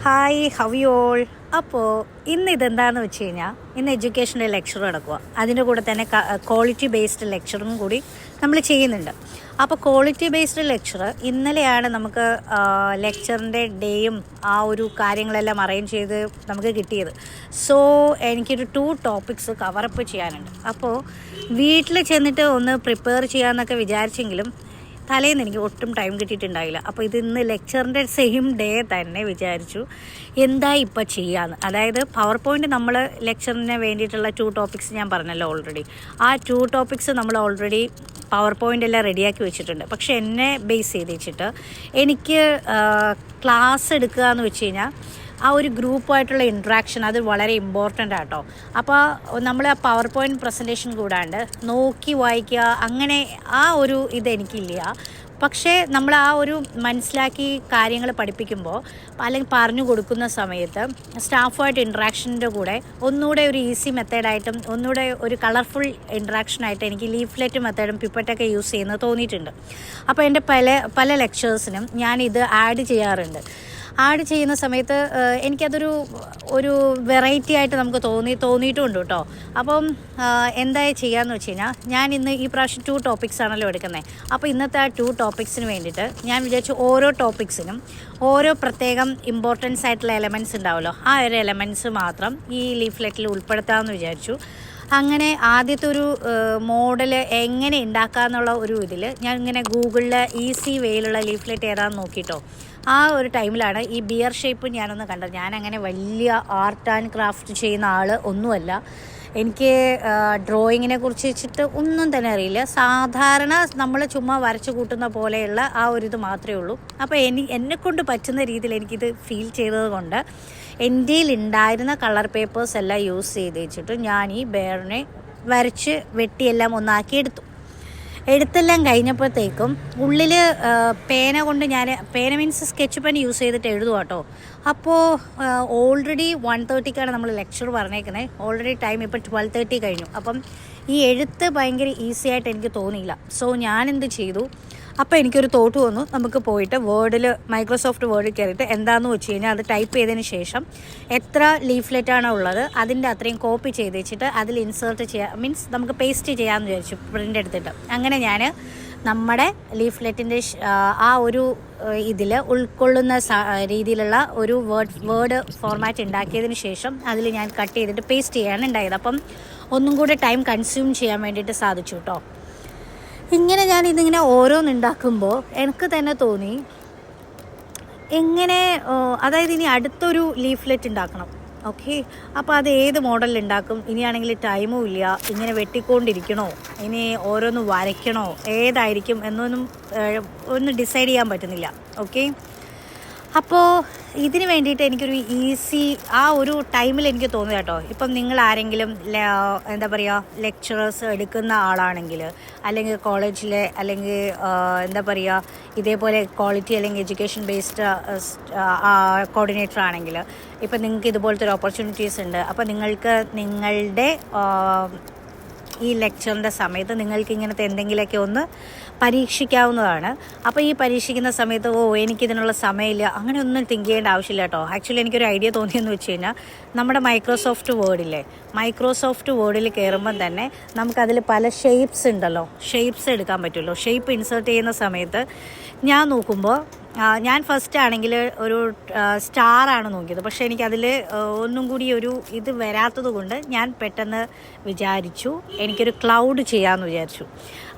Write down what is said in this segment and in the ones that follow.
Hi, how you all. അപ്പോൾ ഇന്ന് ഇതെന്താണെന്ന് വെച്ച് കഴിഞ്ഞാൽ ഇന്ന് എഡ്യൂക്കേഷൻ്റെ ലെക്ചർ നടക്കുക. അതിൻ്റെ കൂടെ തന്നെ ക്വാളിറ്റി ബേസ്ഡ് ലെക്ചറും കൂടി നമ്മൾ ചെയ്യുന്നുണ്ട്. അപ്പോൾ ക്വാളിറ്റി ബേസ്ഡ് ലെക്ചർ ഇന്നലെയാണ് നമുക്ക് ലെക്ചറിൻ്റെ ഡേയും ആ ഒരു കാര്യങ്ങളെല്ലാം അറേഞ്ച് ചെയ്ത് നമുക്ക് കിട്ടിയത്. സോ എനിക്കൊരു 2 ടോപ്പിക്സ് കവറപ്പ് ചെയ്യാനുണ്ട്. അപ്പോൾ വീട്ടിൽ ചെന്നിട്ട് ഒന്ന് പ്രിപ്പയർ ചെയ്യാമെന്നൊക്കെ വിചാരിച്ചെങ്കിലും തലേന്ന് എനിക്ക് ഒട്ടും ടൈം കിട്ടിയിട്ടുണ്ടായില്ല. അപ്പോൾ ഇത് ഇന്ന് ലെക്ചറിൻ്റെ സെയിം ഡേ തന്നെ വിചാരിച്ചു എന്താ ഇപ്പോൾ ചെയ്യാമെന്ന്. അതായത് പവർ പോയിൻ്റ് നമ്മൾ ലെക്ചറിന് വേണ്ടിയിട്ടുള്ള 2 ടോപ്പിക്സ് ഞാൻ പറഞ്ഞല്ലോ ഓൾറെഡി. ആ 2 ടോപ്പിക്സ് നമ്മൾ ഓൾറെഡി പവർ പോയിൻ്റ് എല്ലാം റെഡിയാക്കി വെച്ചിട്ടുണ്ട്. പക്ഷെ എന്നെ ബേസ് ചെയ്ത് വെച്ചിട്ട് എനിക്ക് ക്ലാസ് എടുക്കുക എന്ന് വെച്ച് കഴിഞ്ഞാൽ ആ ഒരു ഗ്രൂപ്പായിട്ടുള്ള ഇൻട്രാക്ഷൻ അത് വളരെ ഇമ്പോർട്ടൻ്റ് ആട്ടോ. അപ്പോൾ നമ്മൾ ആ പവർ പോയിൻറ്റ് പ്രസൻറ്റേഷൻ കൂടാണ്ട് നോക്കി വായിക്കുക അങ്ങനെ ആ ഒരു ഇതെനിക്കില്ല. പക്ഷേ നമ്മൾ ആ ഒരു മനസ്സിലാക്കി കാര്യങ്ങൾ പഠിപ്പിക്കുമ്പോൾ അല്ലെങ്കിൽ പറഞ്ഞു കൊടുക്കുന്ന സമയത്ത് സ്റ്റാഫുമായിട്ട് ഇൻട്രാക്ഷൻ്റെ കൂടെ ഒന്നുകൂടെ ഒരു ഈസി മെത്തേഡായിട്ടും ഒന്നുകൂടെ ഒരു കളർഫുൾ ഇൻട്രാക്ഷനായിട്ട് എനിക്ക് ലീഫ്ലെറ്റ് മെത്തേഡും പിപ്പറ്റൊക്കെ യൂസ് ചെയ്യുന്നത് തോന്നിയിട്ടുണ്ട്. അപ്പോൾ എൻ്റെ പല ലെക്ചേഴ്സിനും ഞാനിത് ആഡ് ചെയ്യാറുണ്ട്. ആഡ് ചെയ്യുന്ന സമയത്ത് എനിക്കതൊരു വെറൈറ്റി ആയിട്ട് നമുക്ക് തോന്നിയിട്ടുമുണ്ട് കേട്ടോ. അപ്പം എന്തായി ചെയ്യാമെന്ന് വെച്ച് കഴിഞ്ഞാൽ ഞാൻ ഇന്ന് ഈ പ്രാവശ്യം 2 ടോപ്പിക്സ് ആണല്ലോ എടുക്കുന്നത്. അപ്പോൾ ഇന്നത്തെ ആ 2 ടോപ്പിക്സിന് വേണ്ടിയിട്ട് ഞാൻ വിചാരിച്ചു ഓരോ ടോപ്പിക്സിനും ഓരോ പ്രത്യേകം ഇമ്പോർട്ടൻസ് ആയിട്ടുള്ള എലമെൻറ്റ്സ് ഉണ്ടാവുമല്ലോ, ആ ഒരു എലമെൻറ്റ്സ് മാത്രം ഈ ലീഫ്ലെറ്റിൽ ഉൾപ്പെടുത്താമെന്ന് വിചാരിച്ചു. അങ്ങനെ ആദ്യത്തെ ഒരു മോഡൽ എങ്ങനെ ഉണ്ടാക്കാമെന്നുള്ള ഒരു ഇതിൽ ഞാൻ ഇങ്ങനെ ഗൂഗിളിൽ ഈസി വേയിലുള്ള ലീഫ്ലെറ്റ് ഏതാണെന്ന് നോക്കിയിട്ടോ. ആ ഒരു ടൈമിലാണ് ഈ ബിയർ ഷേപ്പ് ഞാനൊന്ന് കണ്ടത്. ഞാനങ്ങനെ വലിയ ആർട്ട് ആൻഡ് ക്രാഫ്റ്റ് ചെയ്യുന്ന ആൾ ഒന്നുമല്ല. എനിക്ക് ഡ്രോയിങ്ങിനെ കുറിച്ച് വെച്ചിട്ട് ഒന്നും തന്നെ അറിയില്ല. സാധാരണ നമ്മൾ ചുമ്മാ വരച്ചു കൂട്ടുന്ന പോലെയുള്ള ആ ഒരു ഇത് മാത്രമേ ഉള്ളൂ. അപ്പോൾ എന്നെക്കൊണ്ട് പറ്റുന്ന രീതിയിൽ എനിക്കിത് ഫീൽ ചെയ്തത് കൊണ്ട് എൻ്റെ ഉണ്ടായിരുന്ന കളർ പേപ്പേഴ്സ് എല്ലാം യൂസ് ചെയ്ത് വെച്ചിട്ട് ഞാൻ ഈ ബെയറിനെ വരച്ച് വെട്ടിയെല്ലാം ഒന്നാക്കി എടുത്തെല്ലാം കഴിഞ്ഞപ്പോഴത്തേക്കും ഉള്ളിൽ പേന മീൻസ് സ്കെച്ച് പെൻ യൂസ് ചെയ്തിട്ട് എഴുതുക കേട്ടോ. അപ്പോൾ ഓൾറെഡി 1:30ക്കാണ് നമ്മൾ ലെക്ചർ പറഞ്ഞേക്കുന്നത്. ഓൾറെഡി ടൈം ഇപ്പോൾ 12:30 കഴിഞ്ഞു. അപ്പം ഈ എഴുത്ത് ഭയങ്കര ഈസി ആയിട്ട് എനിക്ക് തോന്നിയില്ല. സോ ഞാനെന്ത് ചെയ്തു, അപ്പോൾ എനിക്കൊരു തോട്ട് വന്നു, നമുക്ക് പോയിട്ട് മൈക്രോസോഫ്റ്റ് വേർഡിൽ കയറിയിട്ട് എന്താണെന്ന് വെച്ച് കഴിഞ്ഞാൽ അത് ടൈപ്പ് ചെയ്തതിന് ശേഷം എത്ര ലീഫ്ലെറ്റാണോ ഉള്ളത് അതിൻ്റെ അത്രയും കോപ്പി ചെയ്ത് വെച്ചിട്ട് അതിൽ ഇൻസേർട്ട് ചെയ്യുക, മീൻസ് നമുക്ക് പേസ്റ്റ് ചെയ്യാമെന്ന് വിചാരിച്ചു പ്രിൻ്റ് എടുത്തിട്ട്. അങ്ങനെ ഞാൻ നമ്മുടെ ലീഫ്ലെറ്റിൻ്റെ ആ ഒരു ഇതിൽ ഉൾക്കൊള്ളുന്ന രീതിയിലുള്ള ഒരു വേർഡ് ഫോർമാറ്റ് ഉണ്ടാക്കിയതിന് ശേഷം അതിൽ ഞാൻ കട്ട് ചെയ്തിട്ട് പേസ്റ്റ് ചെയ്യാണ് ഉണ്ടായത്. അപ്പം ഒന്നും കൂടെ ടൈം കൺസ്യൂം ചെയ്യാൻ വേണ്ടിയിട്ട് സാധിച്ചു കേട്ടോ. ഇങ്ങനെ ഞാനിതിങ്ങനെ ഓരോന്നുണ്ടാക്കുമ്പോൾ എനിക്ക് തന്നെ തോന്നി അതായത് ഇനി അടുത്തൊരു ലീഫ്ലെറ്റ് ഉണ്ടാക്കണം. ഓക്കെ, അപ്പോൾ അത് ഏത് മോഡലിൽ ഉണ്ടാക്കും? ഇനിയാണെങ്കിൽ ടൈമും ഇല്ല, ഇങ്ങനെ വെട്ടിക്കൊണ്ടിരിക്കണോ, ഇനി ഓരോന്ന് വരയ്ക്കണോ, ഏതായിരിക്കും ഒന്നും ഡിസൈഡ് ചെയ്യാൻ പറ്റുന്നില്ല. ഓക്കെ, അപ്പോൾ ഇതിന് വേണ്ടിയിട്ട് എനിക്കൊരു ഈസി ആ ഒരു ടൈമിൽ എനിക്ക് തോന്നി കേട്ടോ. ഇപ്പം നിങ്ങൾ ആരെങ്കിലും എന്താ പറയുക ലെക്ചറേഴ്സ് എടുക്കുന്ന ആളാണെങ്കിൽ, അല്ലെങ്കിൽ കോളേജിലെ അല്ലെങ്കിൽ എന്താ പറയുക ഇതേപോലെ ക്വാളിറ്റി അല്ലെങ്കിൽ എഡ്യൂക്കേഷൻ ബേസ്ഡ് കോർഡിനേറ്റർ ആണെങ്കിൽ ഇപ്പം നിങ്ങൾക്ക് ഇതുപോലത്തെ ഒരു ഓപ്പർച്യൂണിറ്റീസ് ഉണ്ട്. അപ്പോൾ നിങ്ങൾക്ക് നിങ്ങളുടെ ഈ ലെക്ചറിൻ്റെ സമയത്ത് നിങ്ങൾക്ക് ഇങ്ങനത്തെ എന്തെങ്കിലുമൊക്കെ ഒന്ന് പരീക്ഷിക്കാവുന്നതാണ്. അപ്പോൾ ഈ പരീക്ഷിക്കുന്ന സമയത്ത് എനിക്കിതിനുള്ള സമയമില്ല അങ്ങനെ ഒന്നും തിങ്ക് ചെയ്യേണ്ട ആവശ്യമില്ല കേട്ടോ. ആക്ച്വലി എനിക്കൊരു ഐഡിയ തോന്നിയെന്ന് വെച്ച് കഴിഞ്ഞാൽ നമ്മുടെ മൈക്രോസോഫ്റ്റ് വേർഡിൽ കയറുമ്പം തന്നെ നമുക്കതിൽ പല ഷേപ്സ് ഉണ്ടല്ലോ, ഷേപ്സ് എടുക്കാൻ പറ്റുമല്ലോ. ഷേപ്പ് ഇൻസേർട്ട് ചെയ്യുന്ന സമയത്ത് ഞാൻ നോക്കുമ്പോൾ ഞാൻ ഫസ്റ്റ് ആണെങ്കിൽ ഒരു സ്റ്റാറാണ് നോക്കിയത്. പക്ഷേ എനിക്കതിൽ ഒന്നും കൂടി ഒരു ഇത് വരാത്തത് കൊണ്ട് ഞാൻ പെട്ടെന്ന് വിചാരിച്ചു എനിക്കൊരു ക്ലൗഡ് ചെയ്യാമെന്ന് വിചാരിച്ചു.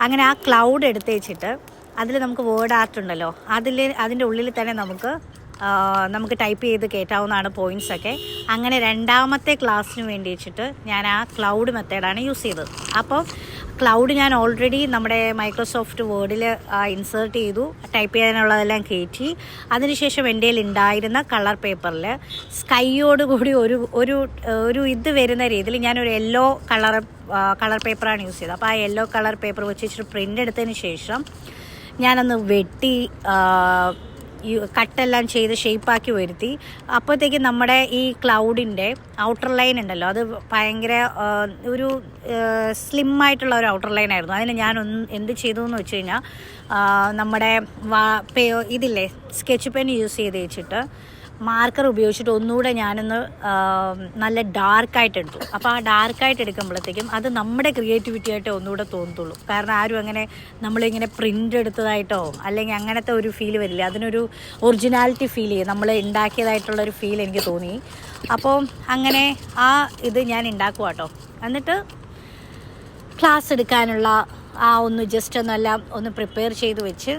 അങ്ങനെ ആ ക്ലൗഡ് എടുത്ത് വെച്ചിട്ട് അതിൽ നമുക്ക് വേർഡ് ആർട്ട് ഉണ്ടല്ലോ, അതിൻ്റെ ഉള്ളിൽ തന്നെ നമുക്ക് ടൈപ്പ് ചെയ്ത് കയറ്റാവുന്നതാണ് പോയിൻറ്റ്സൊക്കെ. അങ്ങനെ രണ്ടാമത്തെ ക്ലാസ്സിന് വേണ്ടി വെച്ചിട്ട് ഞാൻ ആ ക്ലൗഡ് മെത്തേഡാണ് യൂസ് ചെയ്തത്. അപ്പോൾ ക്ലൗഡ് ഞാൻ ഓൾറെഡി നമ്മുടെ മൈക്രോസോഫ്റ്റ് വേർഡിൽ ഇൻസേർട്ട് ചെയ്തു, ടൈപ്പ് ചെയ്യാനുള്ളതെല്ലാം കയറ്റി. അതിനുശേഷം എൻ്റെ ഉണ്ടായിരുന്ന കളർ പേപ്പറിൽ സ്കൈയോട് കൂടി ഒരു ഇത് വരുന്ന രീതിയിൽ ഞാനൊരു യെല്ലോ കളർ പേപ്പറാണ് യൂസ് ചെയ്തത്. അപ്പോൾ ആ യെല്ലോ കളർ പേപ്പർ വെച്ചിട്ട് പ്രിൻ്റ് എടുത്തതിന് ശേഷം ഞാനൊന്ന് വെട്ടി കട്ടെല്ലാം ചെയ്ത് ഷേപ്പാക്കി വരുത്തി. അപ്പോഴത്തേക്കും നമ്മുടെ ഈ ക്ലൗഡിൻ്റെ ഔട്ടർ ലൈൻ ഉണ്ടല്ലോ, അത് ഭയങ്കര ഒരു സ്ലിമ്മായിട്ടുള്ള ഒരു ഔട്ടർ ലൈൻ ആയിരുന്നു. അതിന് ഞാൻ എന്ത് ചെയ്തു എന്ന് വെച്ച് കഴിഞ്ഞാൽ നമ്മുടെ ഇതില്ലേ സ്കെച്ച് പെൻ യൂസ് ചെയ്ത് വെച്ചിട്ട് മാർക്കർ ഉപയോഗിച്ചിട്ട് ഒന്നുകൂടെ ഞാനൊന്ന് നല്ല ഡാർക്കായിട്ട് എടുത്തു. അപ്പോൾ ആ ഡാർക്കായിട്ട് എടുക്കുമ്പോഴത്തേക്കും അത് നമ്മുടെ ക്രിയേറ്റിവിറ്റി ആയിട്ട് ഒന്നുകൂടെ തോന്നത്തുള്ളൂ. കാരണം ആരും അങ്ങനെ നമ്മളിങ്ങനെ പ്രിൻ്റ് എടുത്തതായിട്ടോ അല്ലെങ്കിൽ അങ്ങനത്തെ ഒരു ഫീൽ വരില്ല. അതിനൊരു ഒറിജിനാലിറ്റി ഫീൽ ചെയ്യും, നമ്മൾ ഉണ്ടാക്കിയതായിട്ടുള്ളൊരു ഫീൽ എനിക്ക് തോന്നി. അപ്പോൾ അങ്ങനെ ആ ഇത് ഞാൻ ഉണ്ടാക്കുക കേട്ടോ. എന്നിട്ട് ക്ലാസ് എടുക്കാനുള്ള ഒന്ന് ജസ്റ്റ് ഒന്നെല്ലാം ഒന്ന് പ്രിപ്പയർ ചെയ്ത് വെച്ച്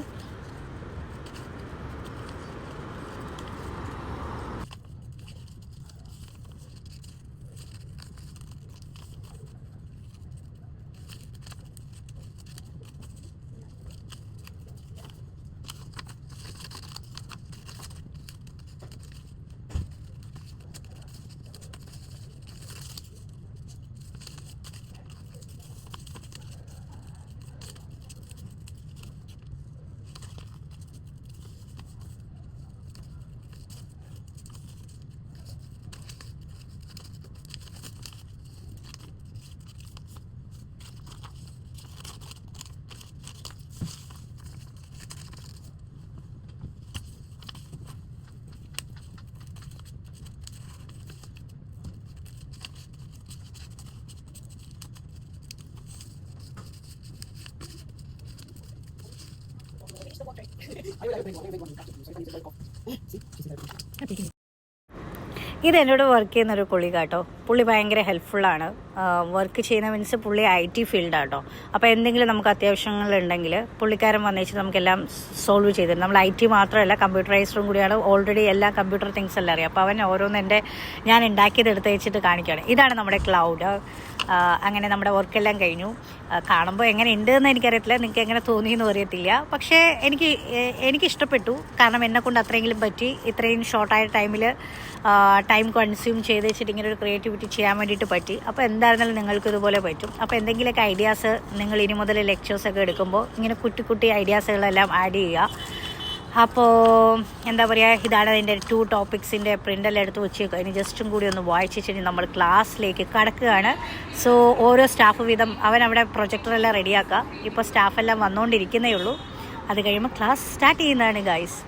ഇത് എന്നോട് വർക്ക് ചെയ്യുന്നൊരു പുള്ളി കേട്ടോ. പുള്ളി ഭയങ്കര ഹെൽപ്ഫുള്ളാണ്. വർക്ക് ചെയ്യുന്ന മീൻസ് പുള്ളി IT ഫീൽഡാണ് കേട്ടോ. അപ്പോൾ എന്തെങ്കിലും നമുക്ക് അത്യാവശ്യങ്ങളുണ്ടെങ്കിൽ പുള്ളിക്കാരൻ വന്നേച്ച് നമുക്കെല്ലാം സോൾവ് ചെയ്ത് തരും. നമ്മൾ IT മാത്രമല്ല, കമ്പ്യൂട്ടറൈസ്ഡും കൂടിയാണ്. ഓൾറെഡി എല്ലാ കമ്പ്യൂട്ടർ തിങ്സ് എല്ലാം അറിയാം. അപ്പോൾ അവൻ ഓരോന്ന് ഞാൻ ഉണ്ടാക്കിയത് എടുത്ത് വെച്ചിട്ട് കാണിക്കുകയാണ്. ഇതാണ് നമ്മുടെ ക്ലൗഡ്. അങ്ങനെ നമ്മുടെ വർക്കെല്ലാം കഴിഞ്ഞു. കാണുമ്പോൾ എങ്ങനെ ഉണ്ട് എന്ന് എനിക്കറിയത്തില്ല, നിങ്ങൾക്ക് എങ്ങനെ തോന്നിയെന്ന് അറിയത്തില്ല. പക്ഷേ എനിക്ക് ഇഷ്ടപ്പെട്ടു. കാരണം എന്നെക്കൊണ്ട് അത്രയെങ്കിലും പറ്റി. ഇത്രയും ഷോർട്ടായ ടൈം കൺസ്യൂം ചെയ്ത് വെച്ചിട്ട് ഇങ്ങനെ ഒരു ക്രിയേറ്റിവിറ്റി ചെയ്യാൻ വേണ്ടിയിട്ട് പറ്റി. അപ്പോൾ എന്തായിരുന്നാലും നിങ്ങൾക്ക് ഇതുപോലെ പറ്റും. അപ്പോൾ എന്തെങ്കിലുമൊക്കെ ഐഡിയാസ് നിങ്ങൾ ഇനി മുതൽ ലെക്ചേഴ്സൊക്കെ എടുക്കുമ്പോൾ ഇങ്ങനെ കുട്ടി ഐഡിയാസുകളെല്ലാം ആഡ് ചെയ്യുക. അപ്പോൾ എന്താ പറയുക, ഇതാണ് അതിൻ്റെ 2 ടോപ്പിക്സിൻ്റെ പ്രിൻ്റെല്ലാം എടുത്ത് വെച്ചേക്കുക. ഇനി ജസ്റ്റും കൂടി ഒന്ന് വായിച്ചിട്ട് നമ്മൾ ക്ലാസ്സിലേക്ക് കടക്കുകയാണ്. സോ ഓരോ സ്റ്റാഫ് വീതം അവൻ അവിടെ പ്രൊജക്ടറെല്ലാം റെഡിയാക്കുക. ഇപ്പോൾ സ്റ്റാഫെല്ലാം വന്നുകൊണ്ടിരിക്കുന്നേ ഉള്ളൂ. അത് കഴിയുമ്പോൾ ക്ലാസ് സ്റ്റാർട്ട് ചെയ്യുന്നതാണ് ഗൈസ്.